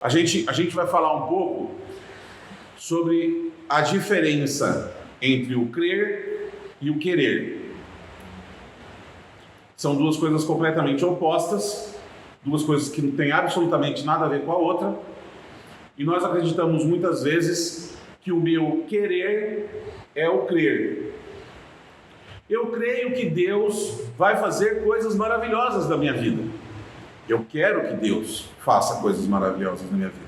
A gente vai falar um pouco sobre a diferença entre o crer e o querer. São duas coisas completamente opostas, duas coisas que não têm absolutamente nada a ver com a outra, e nós acreditamos muitas vezes que o meu querer é o crer. Eu creio que Deus vai fazer coisas maravilhosas na minha vida. Eu quero que Deus faça coisas maravilhosas na minha vida.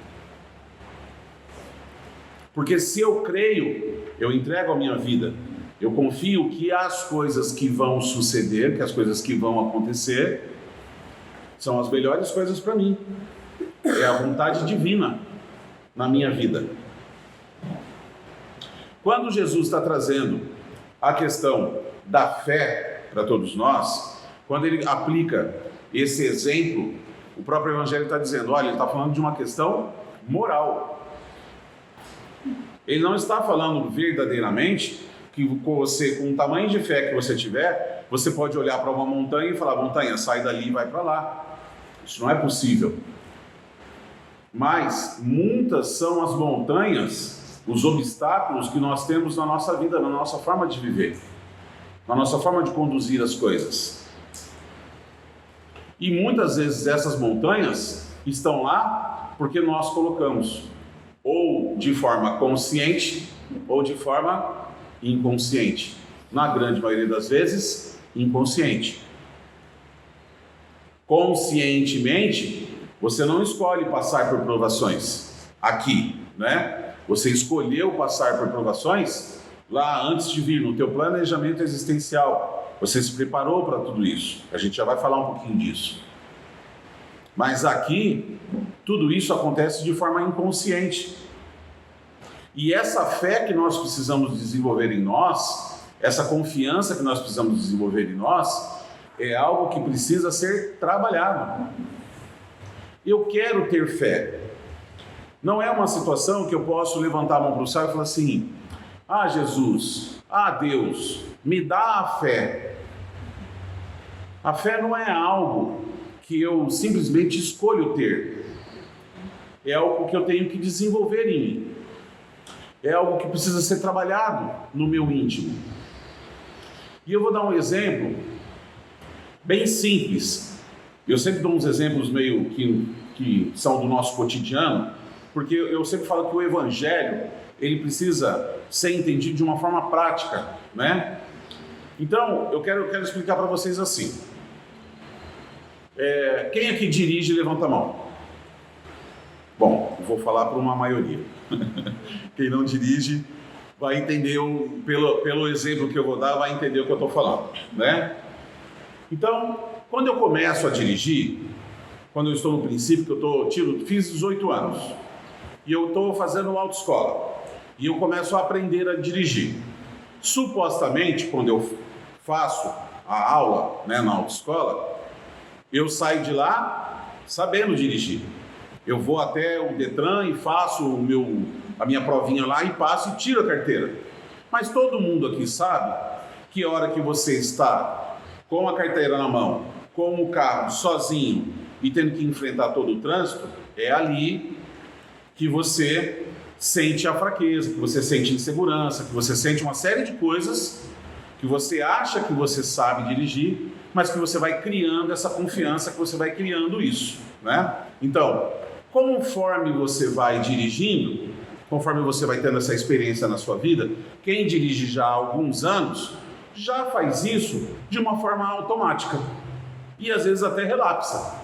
Porque se eu creio, eu entrego a minha vida, eu confio que as coisas que vão suceder, que as coisas que vão acontecer, são as melhores coisas para mim. É a vontade divina na minha vida. Quando Jesus está trazendo a questão da fé para todos nós, quando ele aplica esse exemplo, o próprio Evangelho está dizendo, olha, ele está falando de uma questão moral. Ele não está falando verdadeiramente que você, com o tamanho de fé que você tiver, você pode olhar para uma montanha e falar, montanha, sai dali e vai para lá. Isso não é possível. Mas muitas são as montanhas, os obstáculos que nós temos na nossa vida, na nossa forma de viver, na nossa forma de conduzir as coisas. E muitas vezes essas montanhas estão lá porque nós colocamos, ou de forma consciente, ou de forma inconsciente. Na grande maioria das vezes, inconsciente. Conscientemente, você não escolhe passar por provações aqui, né? Você escolheu passar por provações lá antes de vir, no teu planejamento existencial. Você se preparou para tudo isso. A gente já vai falar um pouquinho disso. Mas aqui, tudo isso acontece de forma inconsciente. E essa fé que nós precisamos desenvolver em nós, essa confiança que nós precisamos desenvolver em nós, é algo que precisa ser trabalhado. Eu quero ter fé. Não é uma situação que eu posso levantar a mão para o céu e falar assim, ah, Jesus, ah, Deus, me dá a fé. A fé não é algo que eu simplesmente escolho ter. É algo que eu tenho que desenvolver em mim. É algo que precisa ser trabalhado no meu íntimo. E eu vou dar um exemplo bem simples. Eu sempre dou uns exemplos meio que são do nosso cotidiano, porque eu sempre falo que o Evangelho, ele precisa ser entendido de uma forma prática, né? Então, eu quero explicar para vocês assim. Quem aqui dirige, levanta a mão. Bom, vou falar para uma maioria. Quem não dirige vai entender, pelo exemplo que eu vou dar, vai entender o que eu estou falando, né? Então, quando eu começo a dirigir, quando eu estou no princípio, que eu fiz 18 anos, e eu estou fazendo autoescola, e eu começo a aprender a dirigir. Supostamente, quando eu faço a aula, né, na autoescola, eu saio de lá sabendo dirigir. Eu vou até o Detran e faço a minha provinha lá e passo e tiro a carteira. Mas todo mundo aqui sabe que a hora que você está com a carteira na mão, com o carro sozinho e tendo que enfrentar todo o trânsito, é ali que você sente a fraqueza, que você sente insegurança, que você sente uma série de coisas que você acha que você sabe dirigir, mas que você vai criando essa confiança, que você vai criando isso, né? Então, conforme você vai dirigindo, conforme você vai tendo essa experiência na sua vida, quem dirige já há alguns anos, já faz isso de uma forma automática. E às vezes até relapsa.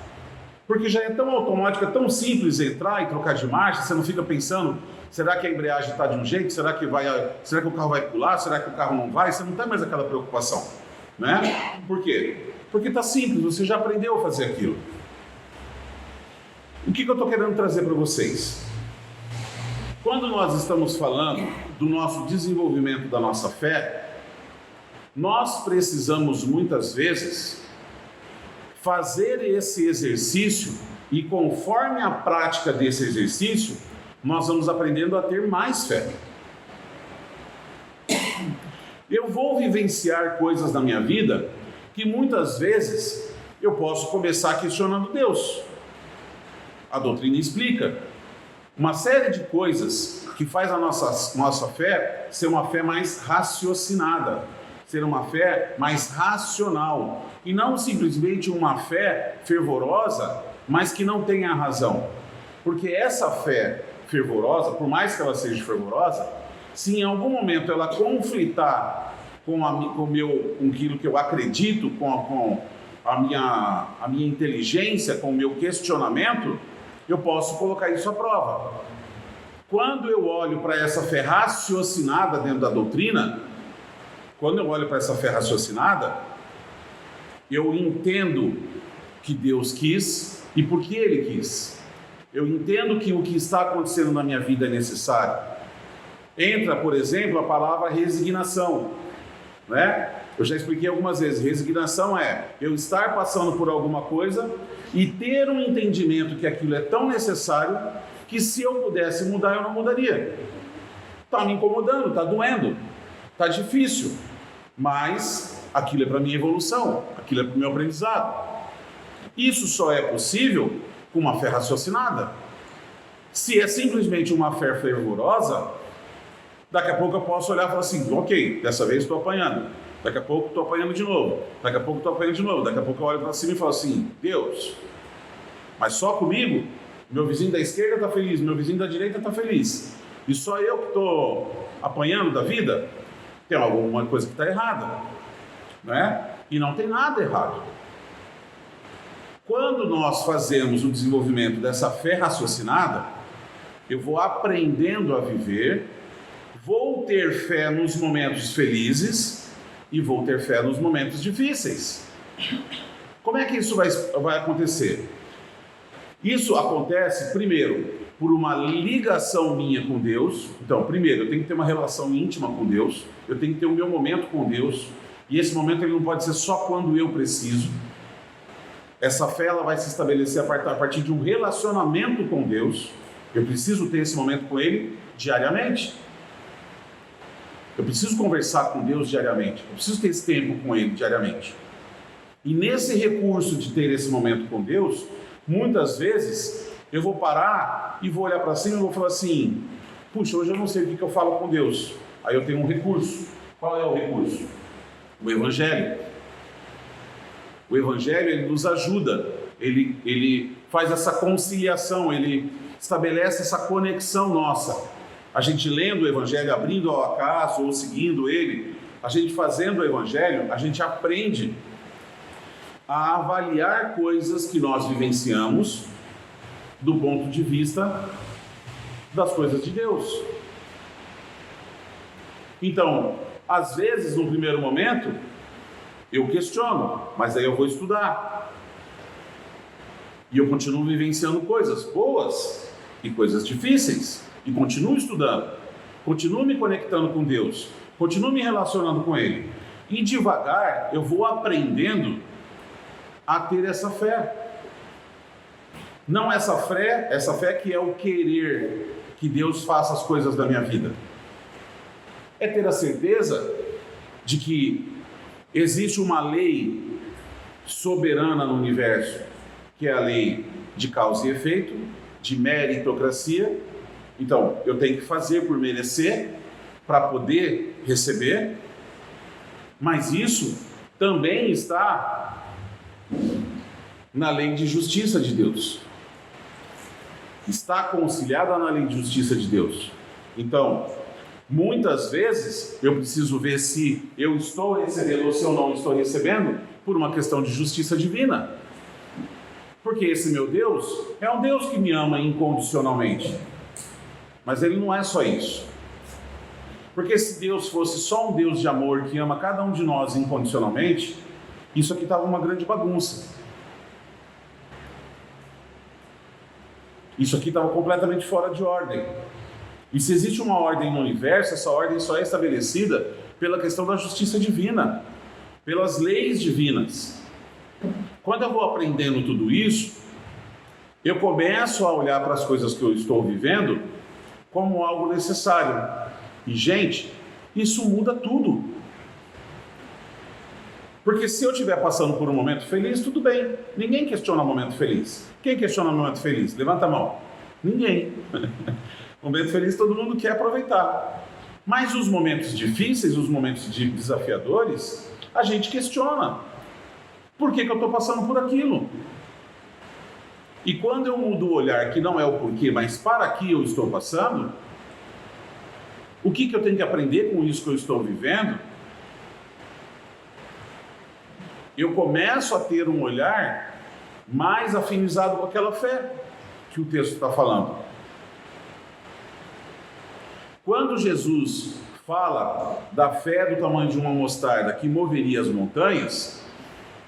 Porque já é tão automático, é tão simples entrar e trocar de marcha, você não fica pensando, será que a embreagem está de um jeito? Será que o carro vai pular? Será que o carro não vai? Você não tem mais aquela preocupação, né? Por quê? Porque está simples, você já aprendeu a fazer aquilo. O que eu estou querendo trazer para vocês? Quando nós estamos falando do nosso desenvolvimento da nossa fé, nós precisamos muitas vezes fazer esse exercício e conforme a prática desse exercício, nós vamos aprendendo a ter mais fé. Eu vou vivenciar coisas na minha vida que muitas vezes eu posso começar questionando Deus. A doutrina explica uma série de coisas que faz a nossa fé ser uma fé mais raciocinada, ser uma fé mais racional, e não simplesmente uma fé fervorosa, mas que não tenha razão. Porque essa fé fervorosa, por mais que ela seja fervorosa, se em algum momento ela conflitar com aquilo que eu acredito, com a minha inteligência, com o meu questionamento, eu posso colocar isso à prova. Quando eu olho para essa fé raciocinada dentro da doutrina, eu entendo que Deus quis e por que Ele quis. Eu entendo que o que está acontecendo na minha vida é necessário. Entra, por exemplo, a palavra resignação, né? Eu já expliquei algumas vezes, resignação é eu estar passando por alguma coisa e ter um entendimento que aquilo é tão necessário que se eu pudesse mudar, eu não mudaria. Está me incomodando, está doendo, está difícil, mas aquilo é para minha evolução, aquilo é para o meu aprendizado. Isso só é possível com uma fé raciocinada. Se é simplesmente uma fé fervorosa, daqui a pouco eu posso olhar e falar assim, ok, dessa vez estou apanhando, daqui a pouco estou apanhando de novo, daqui a pouco estou apanhando de novo, daqui a pouco eu olho para cima e falo assim, Deus, mas só comigo? Meu vizinho da esquerda está feliz, meu vizinho da direita está feliz, e só eu que estou apanhando da vida? Tem alguma coisa que está errada, né? E não tem nada errado. Quando nós fazemos o desenvolvimento dessa fé raciocinada, eu vou aprendendo a viver, vou ter fé nos momentos felizes e vou ter fé nos momentos difíceis. Como é que isso vai acontecer? Isso acontece, primeiro, por uma ligação minha com Deus. Então, primeiro, eu tenho que ter uma relação íntima com Deus, eu tenho que ter o meu momento com Deus, e esse momento ele não pode ser só quando eu preciso. Essa fé ela vai se estabelecer a partir de um relacionamento com Deus. Eu preciso ter esse momento com Ele diariamente. Eu preciso conversar com Deus diariamente. Eu preciso ter esse tempo com Ele diariamente. E nesse recurso de ter esse momento com Deus, muitas vezes eu vou parar e vou olhar para cima e vou falar assim, puxa, hoje eu não sei o que eu falo com Deus. Aí eu tenho um recurso. Qual é o recurso? O Evangelho. O Evangelho, ele nos ajuda, ele faz essa conciliação, ele estabelece essa conexão nossa. A gente lendo o Evangelho, abrindo ao acaso ou seguindo ele, a gente fazendo o Evangelho, a gente aprende a avaliar coisas que nós vivenciamos do ponto de vista das coisas de Deus. Então, às vezes, no primeiro momento, eu questiono, mas aí eu vou estudar. E eu continuo vivenciando coisas boas e coisas difíceis. E continuo estudando. Continuo me conectando com Deus. Continuo me relacionando com Ele. E devagar eu vou aprendendo a ter essa fé. Não essa fé que é o querer que Deus faça as coisas da minha vida. É ter a certeza de que existe uma lei soberana no universo, que é a lei de causa e efeito, de meritocracia. Então, eu tenho que fazer por merecer, para poder receber, mas isso também está na lei de justiça de Deus. Está conciliada na lei de justiça de Deus. Então, muitas vezes eu preciso ver se eu estou recebendo ou se eu não estou recebendo por uma questão de justiça divina. Porque esse meu Deus é um Deus que me ama incondicionalmente. Mas Ele não é só isso. Porque se Deus fosse só um Deus de amor que ama cada um de nós incondicionalmente, isso aqui estava uma grande bagunça. Isso aqui estava completamente fora de ordem. E se existe uma ordem no universo, essa ordem só é estabelecida pela questão da justiça divina, pelas leis divinas. Quando eu vou aprendendo tudo isso, eu começo a olhar para as coisas que eu estou vivendo como algo necessário. E, gente, isso muda tudo. Porque se eu estiver passando por um momento feliz, tudo bem. Ninguém questiona o momento feliz. Quem questiona o momento feliz? Levanta a mão. Ninguém. Momento feliz todo mundo quer aproveitar. Mas os momentos difíceis, os momentos desafiadores, a gente questiona. Por que eu estou passando por aquilo? E quando eu mudo o olhar, que não é o porquê, mas para que eu estou passando, o que eu tenho que aprender com isso que eu estou vivendo? Eu começo a ter um olhar mais afinizado com aquela fé que o texto está falando. Quando Jesus fala da fé do tamanho de uma mostarda que moveria as montanhas,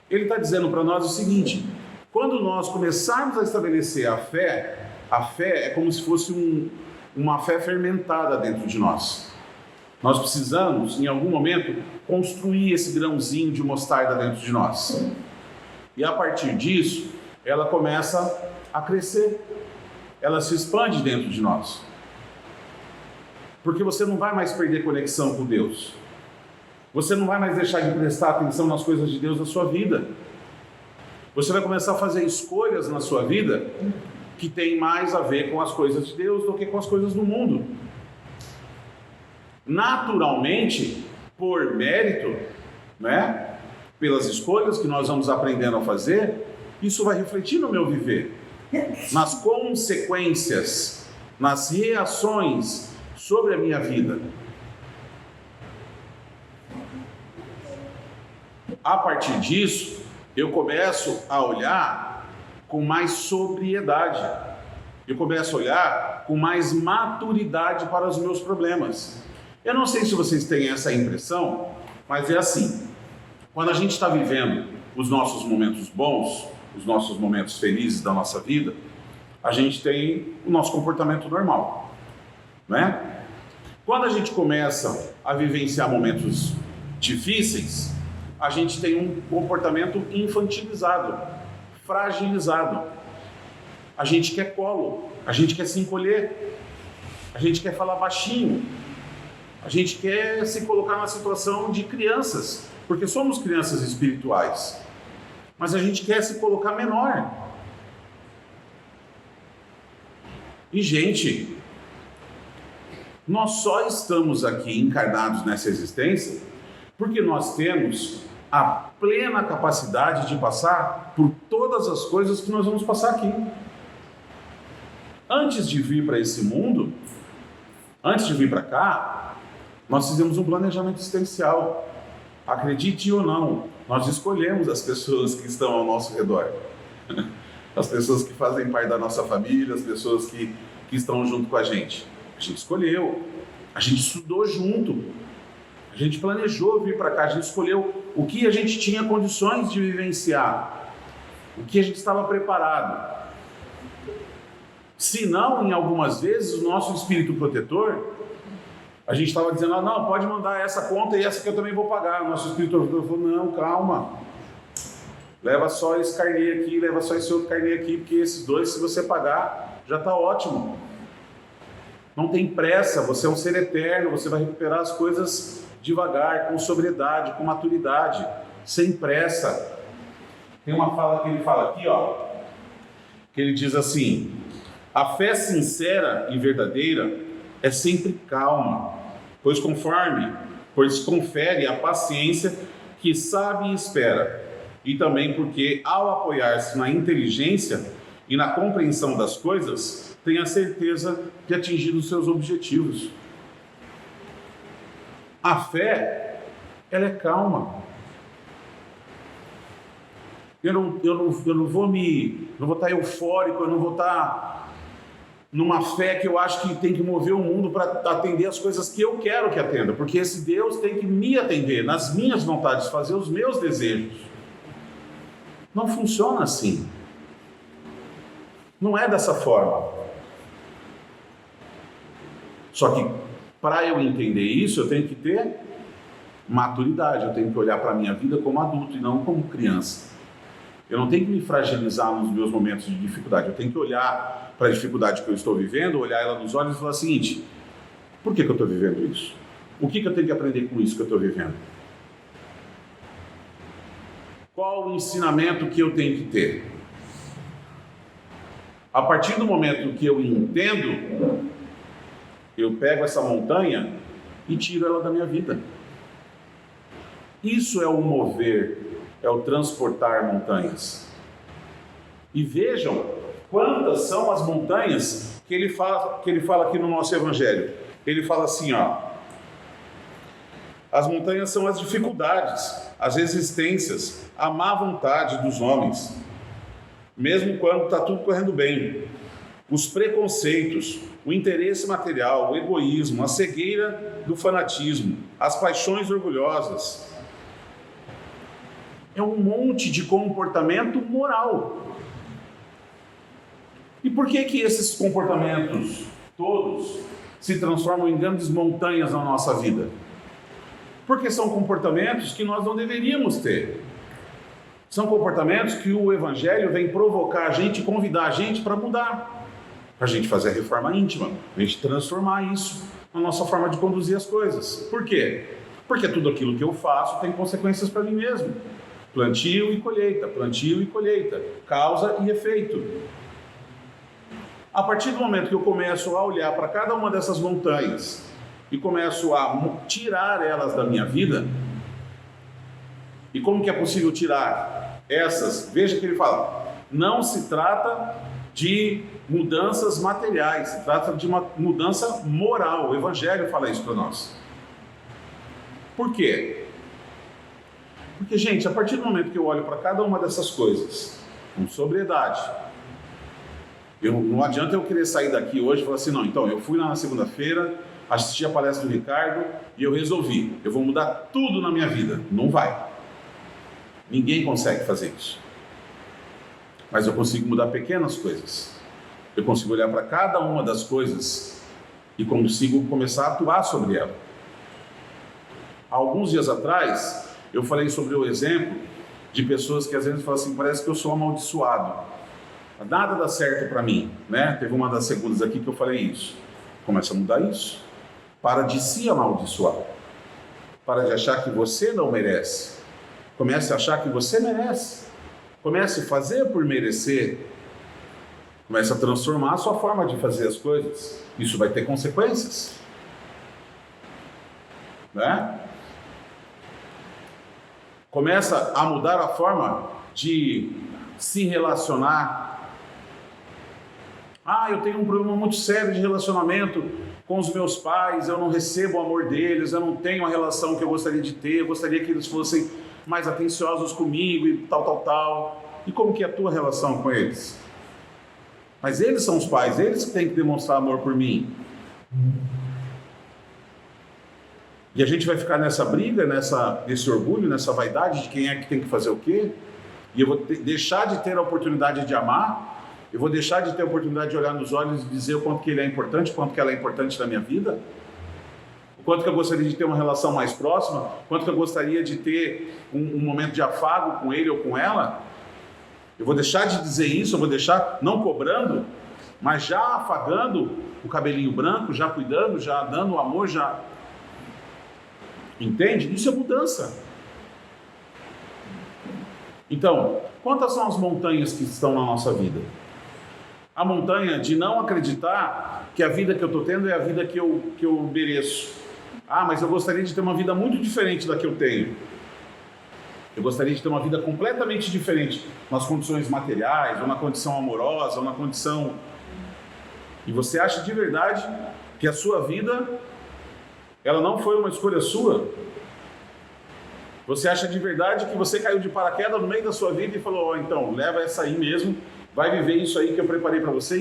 ele está dizendo para nós o seguinte: quando nós começarmos a estabelecer a fé é como se fosse uma fé fermentada dentro de nós. Nós precisamos, em algum momento, construir esse grãozinho de mostarda dentro de nós. E a partir disso, ela começa a crescer. Ela se expande dentro de nós. Porque você não vai mais perder conexão com Deus. Você não vai mais deixar de prestar atenção nas coisas de Deus na sua vida. Você vai começar a fazer escolhas na sua vida que tem mais a ver com as coisas de Deus do que com as coisas do mundo. Naturalmente, por mérito, né, pelas escolhas que nós vamos aprendendo a fazer, isso vai refletir no meu viver, nas consequências, nas reações sobre a minha vida. A partir disso, eu começo a olhar com mais sobriedade. Eu começo a olhar com mais maturidade para os meus problemas. Eu não sei se vocês têm essa impressão, mas é assim. Quando a gente está vivendo os nossos momentos bons, os nossos momentos felizes da nossa vida, a gente tem o nosso comportamento normal, né? Quando a gente começa a vivenciar momentos difíceis, a gente tem um comportamento infantilizado, fragilizado. A gente quer colo, a gente quer se encolher, a gente quer falar baixinho, a gente quer se colocar na situação de crianças, porque somos crianças espirituais, mas a gente quer se colocar menor. E, gente, nós só estamos aqui encarnados nessa existência porque nós temos a plena capacidade de passar por todas as coisas que nós vamos passar aqui. Antes de vir para esse mundo, antes de vir para cá, nós fizemos um planejamento existencial. Acredite ou não, nós escolhemos as pessoas que estão ao nosso redor. As pessoas que fazem parte da nossa família, as pessoas que estão junto com a gente. A gente escolheu, a gente estudou junto, a gente planejou vir para cá, a gente escolheu o que a gente tinha condições de vivenciar, o que a gente estava preparado. Se não, em algumas vezes, o nosso espírito protetor, a gente estava dizendo, não, pode mandar essa conta e essa que eu também vou pagar. O nosso espírito protetor falou, não, calma, leva só esse carnê aqui, leva só esse outro carnê aqui, porque esses dois, se você pagar, já está ótimo. Não tem pressa, você é um ser eterno, você vai recuperar as coisas devagar, com sobriedade, com maturidade, sem pressa. Tem uma fala que ele fala aqui, ó, que ele diz assim: a fé sincera e verdadeira é sempre calma, pois confere a paciência que sabe e espera, e também porque, ao apoiar-se na inteligência e na compreensão das coisas, tem a certeza de atingir os seus objetivos. A fé, ela é calma. Eu não vou estar eufórico, eu não vou estar numa fé que eu acho que tem que mover o mundo para atender as coisas que eu quero que atenda, porque esse Deus tem que me atender nas minhas vontades, fazer os meus desejos. Não funciona assim. Não é dessa forma. Só que para eu entender isso, eu tenho que ter maturidade, eu tenho que olhar para a minha vida como adulto e não como criança. Eu não tenho que me fragilizar nos meus momentos de dificuldade, eu tenho que olhar para a dificuldade que eu estou vivendo, olhar ela nos olhos e falar o seguinte: por que eu estou vivendo isso? O que eu tenho que aprender com isso que eu estou vivendo? Qual o ensinamento que eu tenho que ter? A partir do momento que eu entendo, eu pego essa montanha e tiro ela da minha vida. Isso é o mover, é o transportar montanhas. E vejam quantas são as montanhas que ele fala aqui no nosso Evangelho. Ele fala assim, ó: as montanhas são as dificuldades, as resistências, a má vontade dos homens, mesmo quando está tudo correndo bem, os preconceitos, o interesse material, o egoísmo, a cegueira do fanatismo, as paixões orgulhosas. É um monte de comportamento moral. E por que esses comportamentos todos se transformam em grandes montanhas na nossa vida? Porque são comportamentos que nós não deveríamos ter. São comportamentos que o Evangelho vem provocar a gente, convidar a gente para mudar, para a gente fazer a reforma íntima, a gente transformar isso na nossa forma de conduzir as coisas. Por quê? Porque tudo aquilo que eu faço tem consequências para mim mesmo. Plantio e colheita, causa e efeito. A partir do momento que eu começo a olhar para cada uma dessas montanhas e começo a tirar elas da minha vida, e como que é possível tirar essas? Veja que ele fala, não se trata de mudanças materiais, se trata de uma mudança moral. O Evangelho fala isso para nós. Por quê? Porque, gente, a partir do momento que eu olho para cada uma dessas coisas com sobriedade, não adianta eu querer sair daqui hoje e falar assim, não, então eu fui lá na segunda-feira, assisti a palestra do Ricardo e eu resolvi, eu vou mudar tudo na minha vida. Não vai. Ninguém consegue fazer isso. Mas eu consigo mudar pequenas coisas. Eu consigo olhar para cada uma das coisas e consigo começar a atuar sobre ela. Há alguns dias atrás, eu falei sobre o exemplo de pessoas que às vezes falam assim, parece que eu sou amaldiçoado. Nada dá certo para mim, né? Teve uma das segundas aqui que eu falei isso. Começa a mudar isso. Para de se amaldiçoar. Para de achar que você não merece. Comece a achar que você merece. Comece a fazer por merecer. Comece a transformar a sua forma de fazer as coisas. Isso vai ter consequências. Né? Começa a mudar a forma de se relacionar. Eu tenho um problema muito sério de relacionamento com os meus pais, eu não recebo o amor deles, eu não tenho a relação que eu gostaria de ter, eu gostaria que eles fossem mais atenciosos comigo e tal. E como que é a tua relação com eles? Mas eles são os pais, eles que têm que demonstrar amor por mim. E a gente vai ficar nessa briga, nesse orgulho, nessa vaidade de quem é que tem que fazer o quê? E eu vou deixar de ter a oportunidade de amar, eu vou deixar de ter a oportunidade de olhar nos olhos e dizer o quanto que ele é importante, o quanto que ela é importante na minha vida, o quanto que eu gostaria de ter uma relação mais próxima, o quanto que eu gostaria de ter um momento de afago com ele ou com ela. Eu vou deixar de dizer isso, eu vou deixar não cobrando, mas já afagando o cabelinho branco, já cuidando, já dando amor, já... Entende? Isso é mudança. Então, quantas são as montanhas que estão na nossa vida? A montanha de não acreditar que a vida que eu estou tendo é a vida que eu mereço. Mas eu gostaria de ter uma vida muito diferente da que eu tenho. Eu gostaria de ter uma vida completamente diferente nas condições materiais, ou na condição amorosa, ou na condição... E você acha de verdade que a sua vida, ela não foi uma escolha sua? Você acha de verdade que você caiu de paraquedas no meio da sua vida e falou, então, leva essa aí mesmo, vai viver isso aí que eu preparei para você,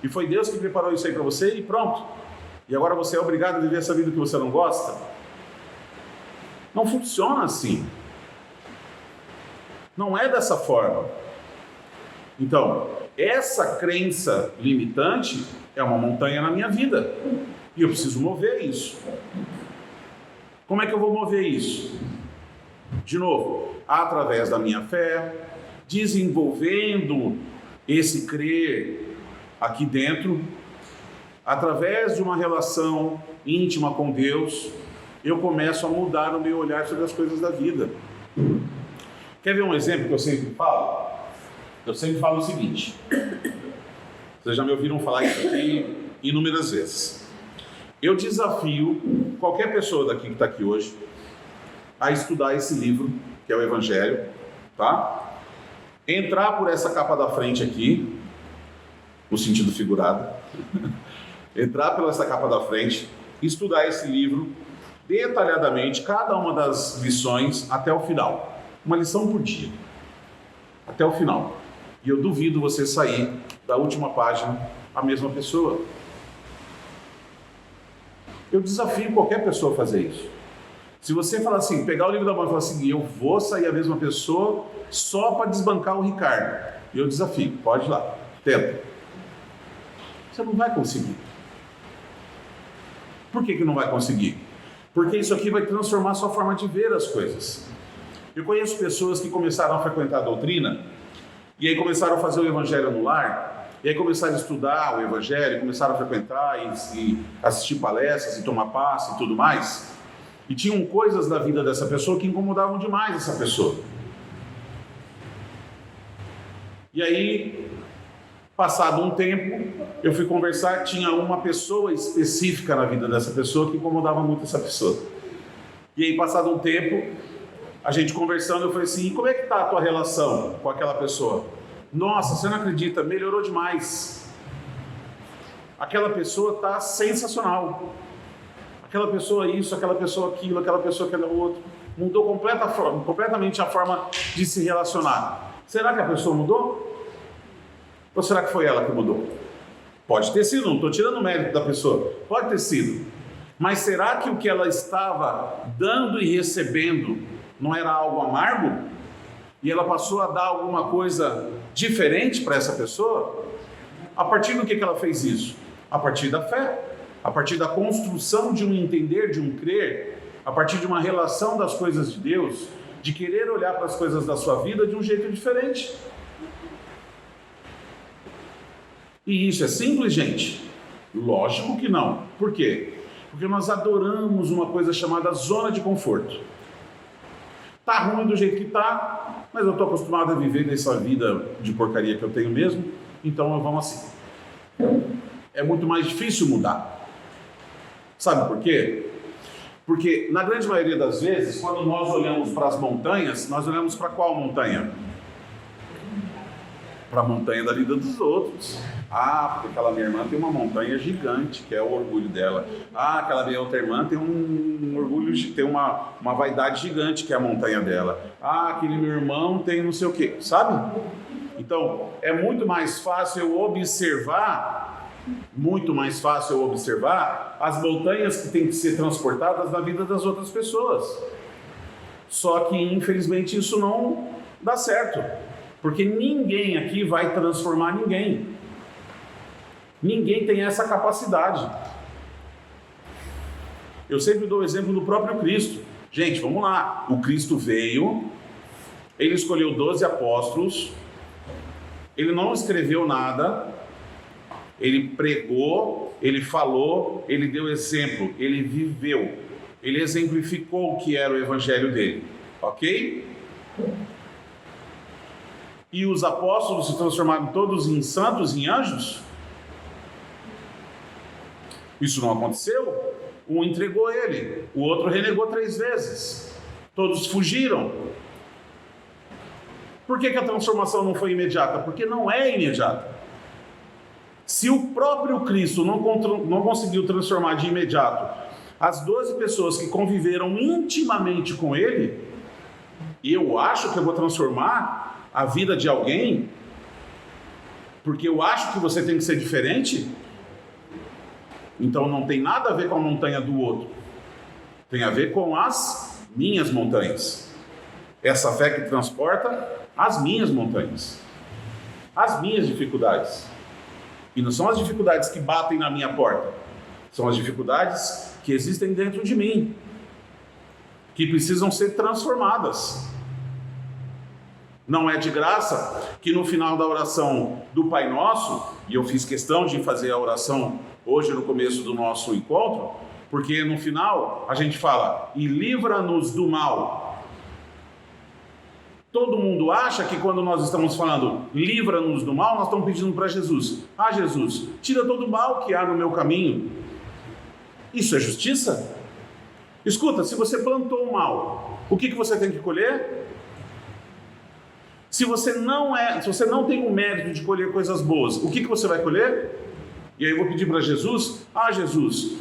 e foi Deus que preparou isso aí para você, e pronto. E agora você é obrigado a viver essa vida que você não gosta? Não funciona assim. Não é dessa forma. Então, essa crença limitante é uma montanha na minha vida. E eu preciso mover isso. Como é que eu vou mover isso? De novo, através da minha fé, desenvolvendo esse crer aqui dentro, através de uma relação íntima com Deus, eu começo a mudar o meu olhar sobre as coisas da vida. Quer ver um exemplo que eu sempre falo? Eu sempre falo o seguinte: Vocês já me ouviram falar isso aqui inúmeras vezes. Eu desafio qualquer pessoa daqui que está aqui hoje a estudar esse livro, que é o Evangelho, tá? Entrar por essa capa da frente aqui, no sentido figurado, entrar pela essa capa da frente, estudar esse livro detalhadamente, cada uma das lições até o final. Uma lição por dia, até o final. E eu duvido você sair da última página a mesma pessoa. Eu desafio qualquer pessoa a fazer isso. Se você falar assim, pegar o livro da mão e falar assim, eu vou sair a mesma pessoa só para desbancar o Ricardo. Eu desafio, pode ir lá, tenta. Você não vai conseguir. Por que não vai conseguir? Porque isso aqui vai transformar a sua forma de ver as coisas. Eu conheço pessoas que começaram a frequentar a doutrina e aí começaram a fazer o Evangelho no lar, e aí começaram a estudar o Evangelho, começaram a frequentar e assistir palestras e tomar passe e tudo mais. E tinham coisas da vida dessa pessoa que incomodavam demais essa pessoa. E aí, passado um tempo, eu fui conversar, tinha uma pessoa específica na vida dessa pessoa que incomodava muito essa pessoa. E aí, passado um tempo, a gente conversando, eu falei assim, e como é que está a tua relação com aquela pessoa? Nossa, você não acredita, melhorou demais. Aquela pessoa está sensacional. Aquela pessoa isso, aquela pessoa aquilo, aquela pessoa aquele outro. Mudou completamente a forma de se relacionar. Será que a pessoa mudou? Ou será que foi ela que mudou? Pode ter sido, não estou tirando o mérito da pessoa. Pode ter sido. Mas será que o que ela estava dando e recebendo não era algo amargo? E ela passou a dar alguma coisa diferente para essa pessoa? A partir do que ela fez isso? A partir da fé. A partir da construção de um entender, de um crer, a partir de uma relação das coisas de Deus, de querer olhar para as coisas da sua vida de um jeito diferente. E isso é simples, gente? Lógico que não. Por quê? Porque nós adoramos uma coisa chamada zona de conforto. Tá ruim do jeito que tá, mas eu estou acostumado a viver nessa vida de porcaria que eu tenho mesmo, então vamos assim. É muito mais difícil mudar. Sabe por quê? Porque, na grande maioria das vezes, quando nós olhamos para as montanhas, nós olhamos para qual montanha? Para a montanha da vida dos outros. Ah, porque aquela minha irmã tem uma montanha gigante, que é o orgulho dela. Ah, aquela minha outra irmã tem um orgulho, tem uma vaidade gigante, que é a montanha dela. Ah, aquele meu irmão tem não sei o quê, sabe? Então, é muito mais fácil eu observar as montanhas que têm que ser transportadas na vida das outras pessoas. Só que, infelizmente, isso não dá certo. Porque ninguém aqui vai transformar ninguém. Ninguém tem essa capacidade. Eu sempre dou o exemplo do próprio Cristo. Gente, vamos lá. O Cristo veio, ele escolheu 12 apóstolos, ele não escreveu nada, ele pregou, ele falou, ele deu exemplo, ele viveu, ele exemplificou o que era o evangelho dele, ok? E os apóstolos se transformaram todos em santos, em anjos? Isso não aconteceu. Um entregou ele, o outro renegou 3 vezes. Todos fugiram. Por que a transformação não foi imediata? Porque não é imediata. Se o próprio Cristo não conseguiu transformar de imediato as 12 pessoas que conviveram intimamente com ele, eu acho que eu vou transformar a vida de alguém porque eu acho que você tem que ser diferente? Então não tem nada a ver com a montanha do outro. Tem a ver com as minhas montanhas. Essa fé que transporta as minhas montanhas. As minhas dificuldades. E não são as dificuldades que batem na minha porta. São as dificuldades que existem dentro de mim. Que precisam ser transformadas. Não é de graça que no final da oração do Pai Nosso, e eu fiz questão de fazer a oração hoje no começo do nosso encontro, porque no final a gente fala, e livra-nos do mal. todo mundo acha que quando nós estamos falando livra-nos do mal, nós estamos pedindo para Jesus: ah, Jesus, tira todo o mal que há no meu caminho. Isso é justiça? Escuta, se você plantou o mal, o que você tem que colher? Se você não tem o mérito de colher coisas boas, o que você vai colher? E aí eu vou pedir para Jesus: ah, Jesus,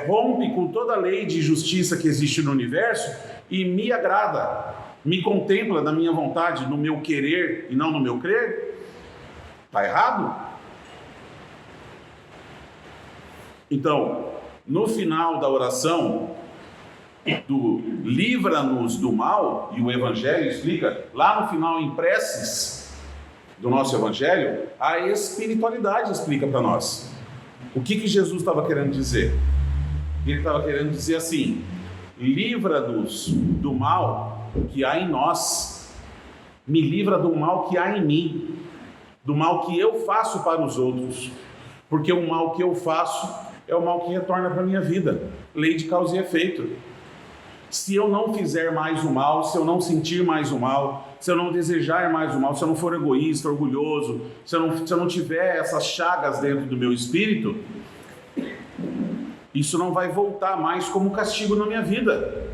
rompe com toda a lei de justiça que existe no universo e me agrada, me contempla na minha vontade, no meu querer e não no meu crer. Está errado? Então, no final da oração do livra-nos do mal, e o Evangelho explica, lá no final em preces do nosso Evangelho, a espiritualidade explica para nós. O que Jesus estava querendo dizer? Ele estava querendo dizer assim: livra-nos do mal que há em nós, me livra do mal que há em mim, do mal que eu faço para os outros, porque o mal que eu faço é o mal que retorna para a minha vida, lei de causa e efeito. Se eu não fizer mais o mal, se eu não sentir mais o mal, se eu não desejar mais o mal, se eu não for egoísta, orgulhoso, se eu não tiver essas chagas dentro do meu espírito, isso não vai voltar mais como castigo na minha vida.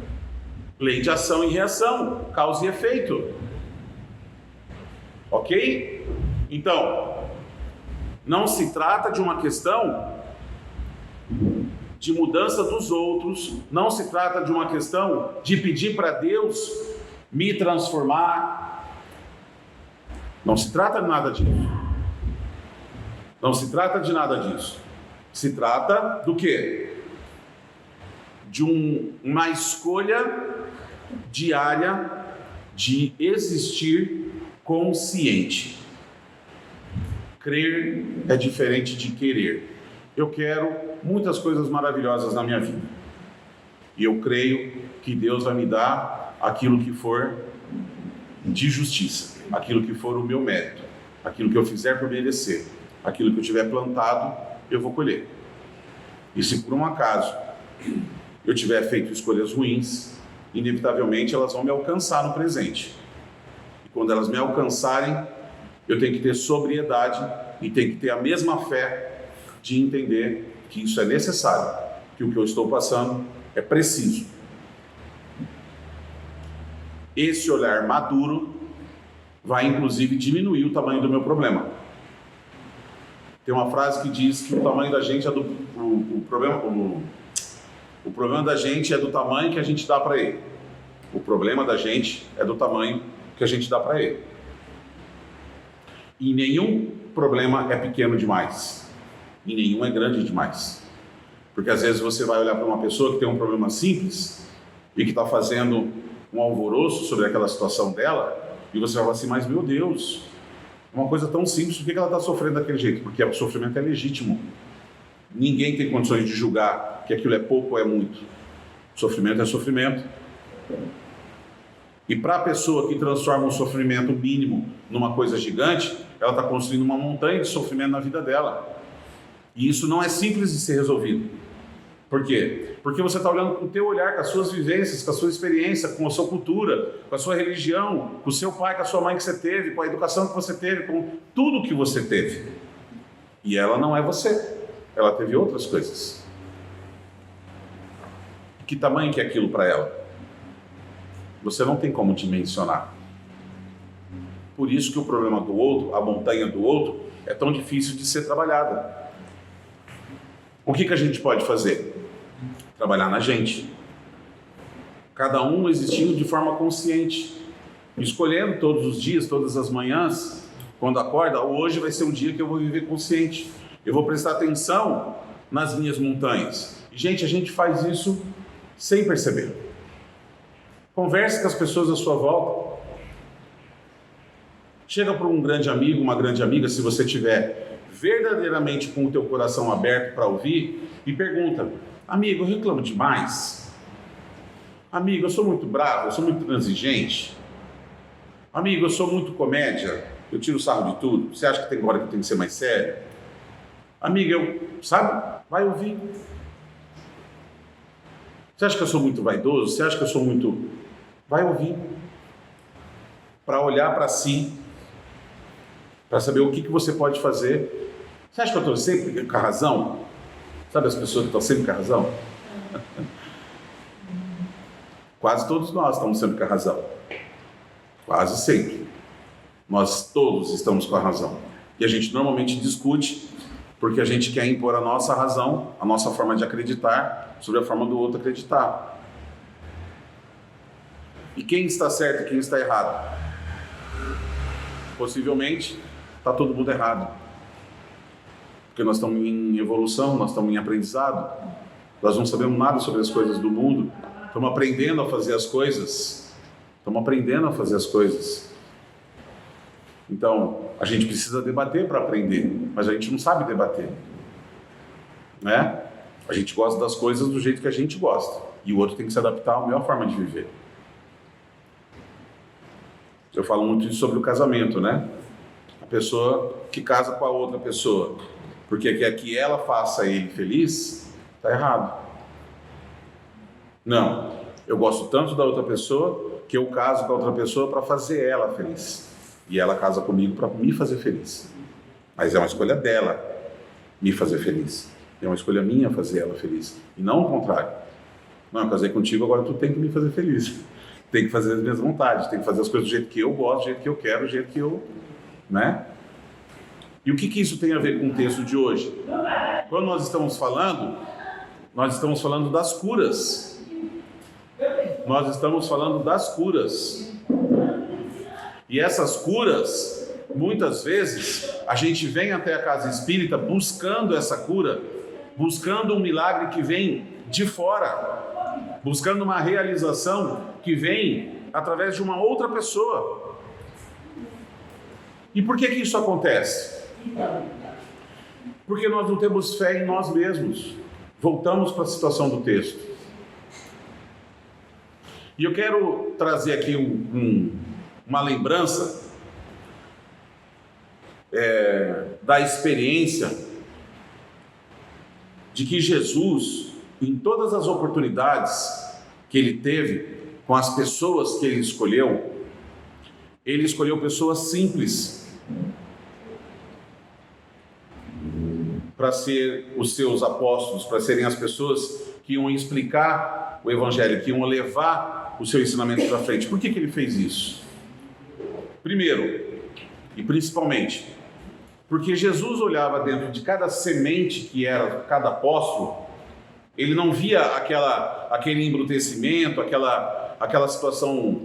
Lei de ação e reação, causa e efeito. Ok? Então, não se trata de uma questão de mudança dos outros, não se trata de uma questão de pedir para Deus me transformar. Não se trata de nada disso. Não se trata de nada disso. Se trata do quê? De uma escolha diária de existir consciente. Crer é diferente de querer. Eu quero muitas coisas maravilhosas na minha vida. E eu creio que Deus vai me dar aquilo que for de justiça, aquilo que for o meu mérito, aquilo que eu fizer por merecer, aquilo que eu tiver plantado, eu vou colher. E se por um acaso eu tiver feito escolhas ruins, inevitavelmente elas vão me alcançar no presente. E quando elas me alcançarem, eu tenho que ter sobriedade e tenho que ter a mesma fé de entender que isso é necessário, que o que eu estou passando é preciso. Esse olhar maduro vai inclusive diminuir o tamanho do meu problema. Tem uma frase que diz que o tamanho da gente é o problema da gente é do tamanho que a gente dá para ele. O problema da gente é do tamanho que a gente dá para ele. E nenhum problema é pequeno demais. E nenhum é grande demais. Porque às vezes você vai olhar para uma pessoa que tem um problema simples e que está fazendo um alvoroço sobre aquela situação dela, e você vai falar assim: mas meu Deus, uma coisa tão simples, por que ela está sofrendo daquele jeito? Porque o sofrimento é legítimo. Ninguém tem condições de julgar que aquilo é pouco ou é muito. Sofrimento é sofrimento. E para a pessoa que transforma um sofrimento mínimo numa coisa gigante, ela está construindo uma montanha de sofrimento na vida dela. E isso não é simples de ser resolvido. Por quê? Porque você está olhando com o teu olhar, com as suas vivências, com a sua experiência, com a sua cultura, com a sua religião, com o seu pai, com a sua mãe que você teve, com a educação que você teve, com tudo que você teve. E ela não é você. Ela teve outras coisas. Que tamanho que é aquilo para ela? Você não tem como dimensionar. Por isso que o problema do outro, a montanha do outro, é tão difícil de ser trabalhada. O que a gente pode fazer? Trabalhar na gente. Cada um existindo de forma consciente. Escolhendo todos os dias, todas as manhãs, quando acorda: hoje vai ser um dia que eu vou viver consciente. Eu vou prestar atenção nas minhas montanhas. E, gente, a gente faz isso sem perceber. Converse com as pessoas à sua volta. Chega para um grande amigo, uma grande amiga, se você tiver verdadeiramente com o teu coração aberto para ouvir, e pergunta: amigo, eu reclamo demais? Amigo, eu sou muito bravo, eu sou muito transigente? Amigo, eu sou muito comédia, eu tiro sarro de tudo, você acha que tem hora que eu tenho que ser mais sério? Amigo, sabe? Vai ouvir. Você acha que eu sou muito vaidoso? Você acha que eu sou muito... Vai ouvir. para olhar para si, para saber o que você pode fazer. Você acha que eu estou sempre com a razão? Sabe as pessoas que estão sempre com a razão? Quase todos nós estamos sempre com a razão. Quase sempre. Nós todos estamos com a razão. E a gente normalmente discute porque a gente quer impor a nossa razão, a nossa forma de acreditar sobre a forma do outro acreditar. E quem está certo e quem está errado? Possivelmente está todo mundo errado. Porque nós estamos em evolução, nós estamos em aprendizado, nós não sabemos nada sobre as coisas do mundo, estamos aprendendo a fazer as coisas. Então, a gente precisa debater para aprender, mas a gente não sabe debater, né? A gente gosta das coisas do jeito que a gente gosta, e o outro tem que se adaptar à melhor forma de viver. Eu falo muito sobre o casamento, né? A pessoa que casa com a outra pessoa, porque quer que ela faça ele feliz, está errado. Não, eu gosto tanto da outra pessoa que eu caso com a outra pessoa para fazer ela feliz. E ela casa comigo para me fazer feliz. Mas é uma escolha dela me fazer feliz. É uma escolha minha fazer ela feliz. E não o contrário. Não, eu casei contigo, agora tu tem que me fazer feliz. Tem que fazer as minhas vontades, tem que fazer as coisas do jeito que eu gosto, do jeito que eu quero, do jeito que eu... né? E o que isso tem a ver com o texto de hoje? Quando nós estamos falando das curas. Nós estamos falando das curas. E essas curas, muitas vezes, a gente vem até a casa espírita buscando essa cura, buscando um milagre que vem de fora, buscando uma realização que vem através de uma outra pessoa. E por que isso acontece? Porque nós não temos fé em nós mesmos. Voltamos para a situação do texto. E eu quero trazer aqui uma lembrança da experiência de que Jesus, em todas as oportunidades que ele teve com as pessoas que ele escolheu pessoas simples para ser os seus apóstolos, para serem as pessoas que iam explicar o Evangelho, que iam levar o seu ensinamento para frente. Por que ele fez isso? Primeiro, e principalmente, porque Jesus olhava dentro de cada semente que era cada apóstolo, ele não via aquele embrutecimento, aquela situação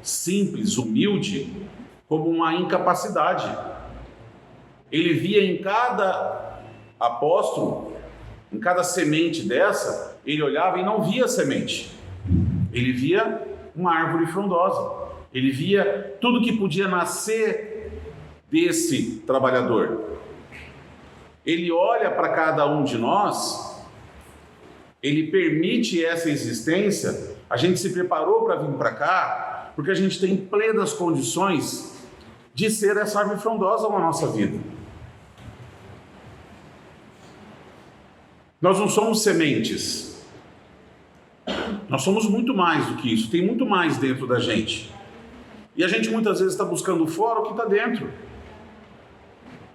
simples, humilde, como uma incapacidade. Ele via em cada apóstolo, em cada semente dessa, ele olhava e não via semente. Ele via uma árvore frondosa. Ele via tudo que podia nascer desse trabalhador. Ele olha para cada um de nós, ele permite essa existência. A gente se preparou para vir para cá, porque a gente tem plenas condições de ser essa árvore frondosa na nossa vida. Nós não somos sementes. Nós somos muito mais do que isso. Tem muito mais dentro da gente. E a gente muitas vezes está buscando fora o que está dentro.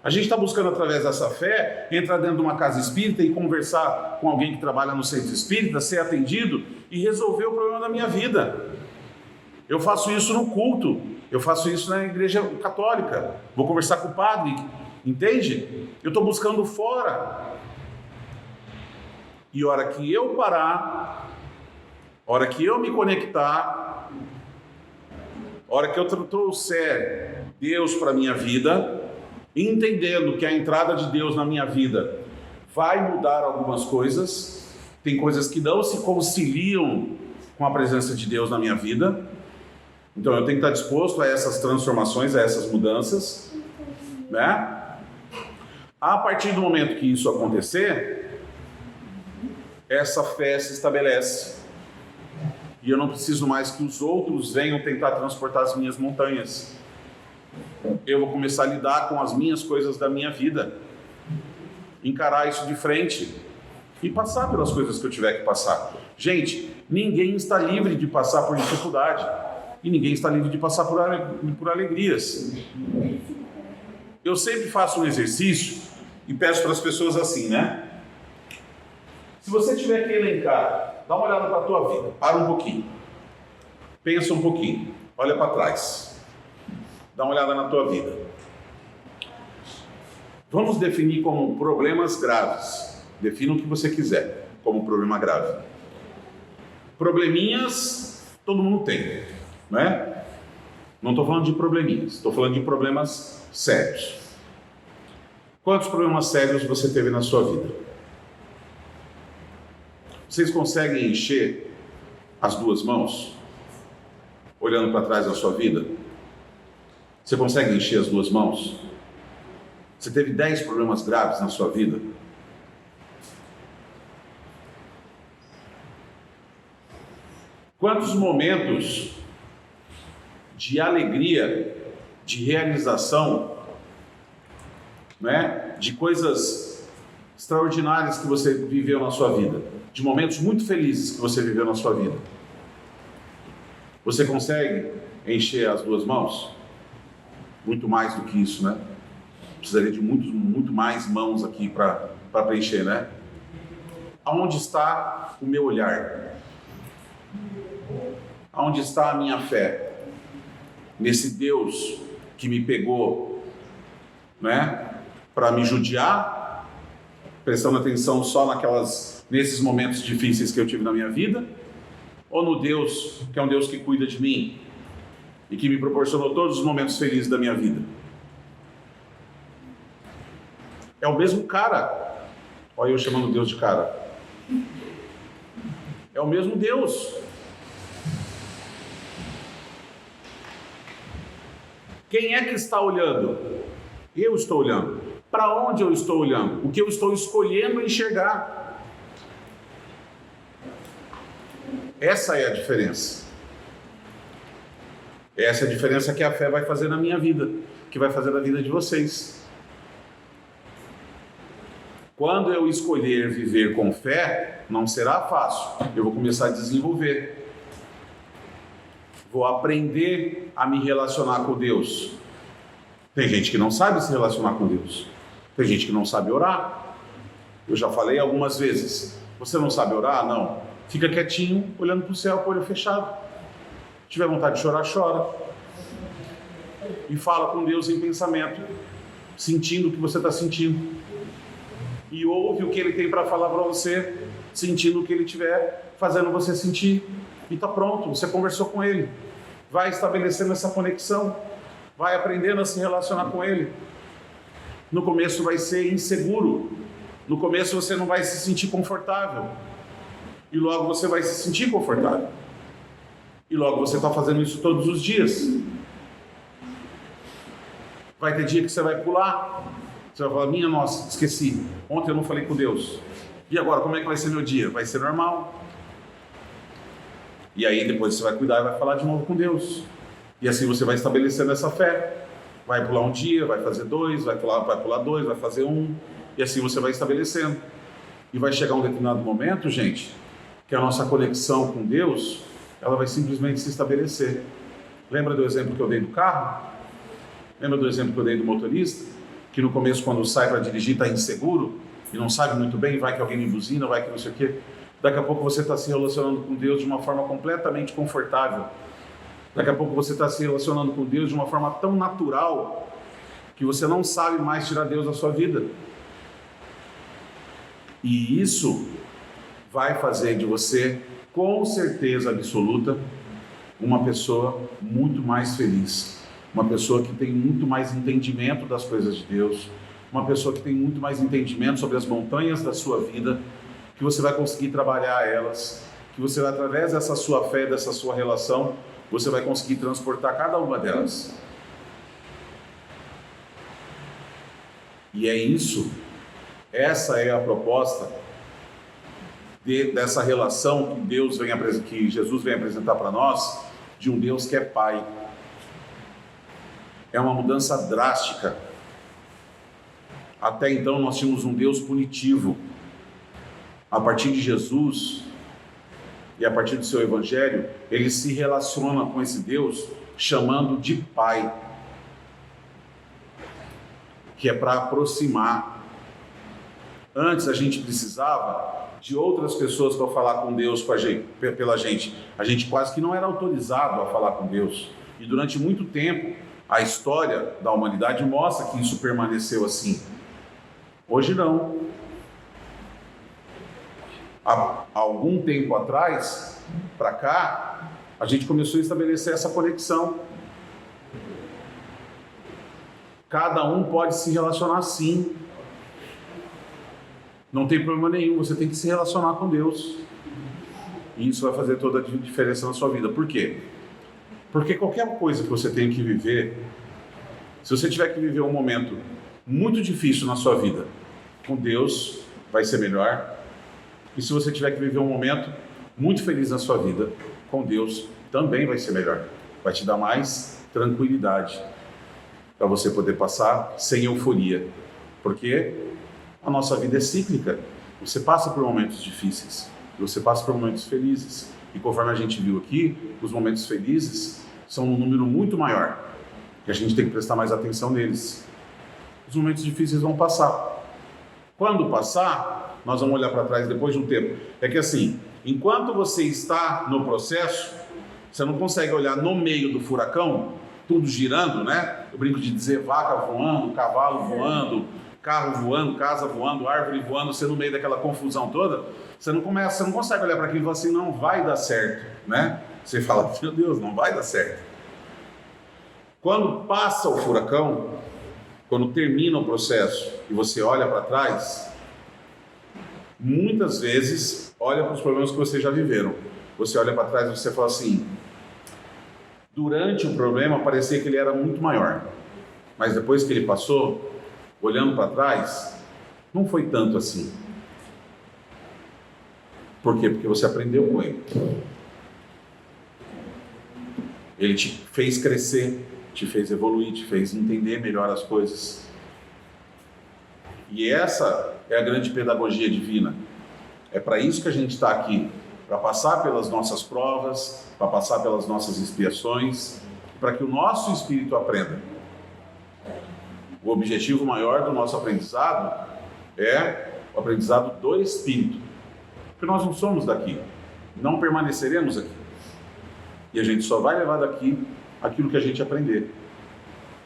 A gente está buscando, através dessa fé, entrar dentro de uma casa espírita e conversar com alguém que trabalha no centro espírita, ser atendido e resolver o problema da minha vida. Eu faço isso no culto, eu faço isso na igreja católica, vou conversar com o padre, entende? Eu estou buscando fora. E a hora que eu parar, a hora que eu me conectar, a hora que eu trouxer Deus para a minha vida, entendendo que a entrada de Deus na minha vida vai mudar algumas coisas, tem coisas que não se conciliam com a presença de Deus na minha vida, então eu tenho que estar disposto a essas transformações, a essas mudanças, né? A partir do momento que isso acontecer, essa fé se estabelece. E eu não preciso mais que os outros venham tentar transportar as minhas montanhas. Eu vou começar a lidar com as minhas coisas da minha vida. Encarar isso de frente. E passar pelas coisas que eu tiver que passar. Gente, ninguém está livre de passar por dificuldade. e ninguém está livre de passar por alegrias. Eu sempre faço um exercício e peço para as pessoas assim, né? Se você tiver que elencar, dá uma olhada para a tua vida, para um pouquinho, pensa um pouquinho, olha para trás, dá uma olhada na tua vida. Vamos definir como problemas graves. Defina o que você quiser como problema grave. Probleminhas todo mundo tem, não é? Não estou falando de probleminhas, estou falando de problemas sérios. Quantos problemas sérios você teve na sua vida? Vocês conseguem encher as duas mãos, olhando para trás da sua vida? Você consegue encher as duas mãos? Você teve 10 problemas graves na sua vida? Quantos momentos de alegria, de realização, né? De coisas extraordinárias que você viveu na sua vida, de momentos muito felizes que você viveu na sua vida? Você consegue encher as duas mãos? Muito mais do que isso, né? Precisaria de muito mais mãos aqui para preencher, né? Aonde está o meu olhar? Aonde está a minha fé? Nesse Deus que me pegou, né? Para me judiar, prestando atenção só nesses momentos difíceis que eu tive na minha vida? Ou no Deus que é um Deus que cuida de mim e que me proporcionou todos os momentos felizes da minha vida? É o mesmo cara. Olha eu chamando Deus de cara. É o mesmo Deus. Quem é que está olhando? Eu estou olhando. Para onde eu estou olhando? O que eu estou escolhendo enxergar? Essa é a diferença. Essa é a diferença que a fé vai fazer na minha vida, que vai fazer na vida de vocês. Quando eu escolher viver com fé, não será fácil. Eu vou começar a desenvolver. Vou aprender a me relacionar com Deus. Tem gente que não sabe se relacionar com Deus. Tem gente que não sabe orar. Eu já falei algumas vezes. Você não sabe orar? Não. Fica quietinho, olhando para o céu, com o olho fechado. Se tiver vontade de chorar, chora. E fala com Deus em pensamento, sentindo o que você está sentindo. E ouve o que Ele tem para falar para você, sentindo o que Ele estiver fazendo você sentir. E está pronto, você conversou com Ele. Vai estabelecendo essa conexão. Vai aprendendo a se relacionar com Ele. No começo vai ser inseguro. No começo você não vai se sentir confortável. E logo você vai se sentir confortável. E logo você está fazendo isso todos os dias. Vai ter dia que você vai pular. Você vai falar, minha nossa, esqueci. Ontem eu não falei com Deus. E agora, como é que vai ser meu dia? Vai ser normal. E aí depois você vai cuidar e vai falar de novo com Deus. E assim você vai estabelecendo essa fé. Vai pular um dia, vai fazer 2, vai pular 2, vai fazer 1. E assim você vai estabelecendo. E vai chegar um determinado momento, gente, que a nossa conexão com Deus, ela vai simplesmente se estabelecer. Lembra do exemplo que eu dei do carro? Lembra do exemplo que eu dei do motorista? Que no começo, quando sai para dirigir, está inseguro e não sabe muito bem, vai que alguém me buzina, vai que não sei o quê. Daqui a pouco você está se relacionando com Deus de uma forma completamente confortável. Daqui a pouco você está se relacionando com Deus de uma forma tão natural que você não sabe mais tirar Deus da sua vida. E isso vai fazer de você, com certeza absoluta, uma pessoa muito mais feliz. Uma pessoa que tem muito mais entendimento das coisas de Deus. Uma pessoa que tem muito mais entendimento sobre as montanhas da sua vida, que você vai conseguir trabalhar elas, que você vai, através dessa sua fé, dessa sua relação, você vai conseguir transportar cada uma delas. E é isso, essa é a proposta dessa relação que Jesus vem apresentar para nós, de um Deus que é Pai. É uma mudança drástica. Até então nós tínhamos um Deus punitivo. A partir de Jesus, e a partir do seu evangelho, ele se relaciona com esse Deus chamando de Pai, que é para aproximar. Antes a gente precisava de outras pessoas para falar com Deus pela gente. A gente quase que não era autorizado a falar com Deus. E durante muito tempo, a história da humanidade mostra que isso permaneceu assim. Hoje não. Há algum tempo atrás, para cá, a gente começou a estabelecer essa conexão. Cada um pode se relacionar sim. Não tem problema nenhum, você tem que se relacionar com Deus. E isso vai fazer toda a diferença na sua vida. Por quê? Porque qualquer coisa que você tenha que viver, se você tiver que viver um momento muito difícil na sua vida, com Deus vai ser melhor. E se você tiver que viver um momento muito feliz na sua vida, com Deus também vai ser melhor. Vai te dar mais tranquilidade para você poder passar sem euforia. Porque a nossa vida é cíclica. Você passa por momentos difíceis, você passa por momentos felizes. E conforme a gente viu aqui, os momentos felizes são um número muito maior. E a gente tem que prestar mais atenção neles. Os momentos difíceis vão passar. Quando passar, nós vamos olhar para trás depois de um tempo. É que assim, enquanto você está no processo, você não consegue olhar no meio do furacão, tudo girando, né? Eu brinco de dizer vaca voando, cavalo voando, carro voando, casa voando, árvore voando, você no meio daquela confusão toda, você não consegue olhar para aquilo e falar assim, não vai dar certo, né? Você fala, meu Deus, não vai dar certo. Quando passa o furacão, quando termina o processo e você olha para trás, muitas vezes olha para os problemas que você já viveram. Você olha para trás e você fala assim, durante o problema parecia que ele era muito maior, mas depois que ele passou, olhando para trás, não foi tanto assim. Por quê? Porque você aprendeu com ele. Ele te fez crescer, te fez evoluir, te fez entender melhor as coisas. E essa é a grande pedagogia divina. É para isso que a gente está aqui, para passar pelas nossas provas, para passar pelas nossas expiações, para que o nosso espírito aprenda. O objetivo maior do nosso aprendizado é o aprendizado do Espírito. Porque nós não somos daqui, não permaneceremos aqui. E a gente só vai levar daqui aquilo que a gente aprender.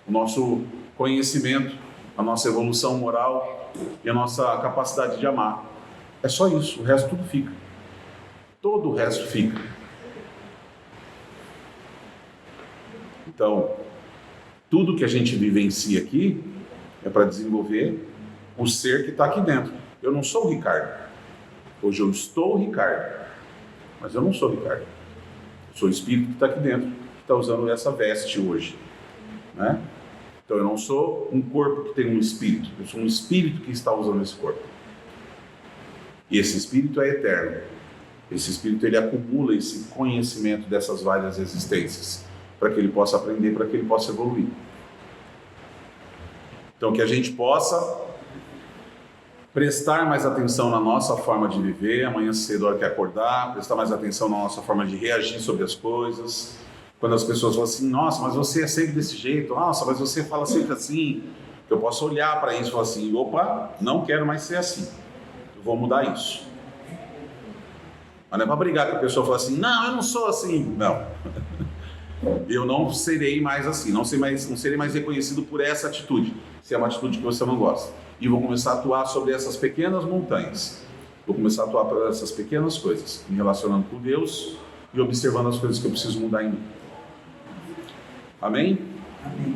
O nosso conhecimento, a nossa evolução moral e a nossa capacidade de amar. É só isso, o resto tudo fica. Todo o resto fica. Então, tudo que a gente vivencia aqui é para desenvolver o ser que está aqui dentro. Eu não sou o Ricardo. Hoje eu estou o Ricardo, mas eu não sou o Ricardo. Eu sou o espírito que está aqui dentro, que está usando essa veste hoje, né? Então eu não sou um corpo que tem um espírito. Eu sou um espírito que está usando esse corpo. E esse espírito é eterno. Esse espírito ele acumula esse conhecimento dessas várias existências, para que ele possa aprender, para que ele possa evoluir. Então, que a gente possa prestar mais atenção na nossa forma de viver, amanhã cedo, a hora que acordar, prestar mais atenção na nossa forma de reagir sobre as coisas. Quando as pessoas falam assim, nossa, mas você é sempre desse jeito, nossa, mas você fala sempre assim, eu posso olhar para isso e falar assim, opa, não quero mais ser assim, eu vou mudar isso. Mas não é para brigar com a pessoa e falar assim, não, eu não sou assim, não. Eu não serei mais assim, não serei mais reconhecido por essa atitude, se é uma atitude que você não gosta. E vou começar a atuar sobre essas pequenas montanhas. Vou começar a atuar por essas pequenas coisas, me relacionando com Deus e observando as coisas que eu preciso mudar em mim. Amém? Amém.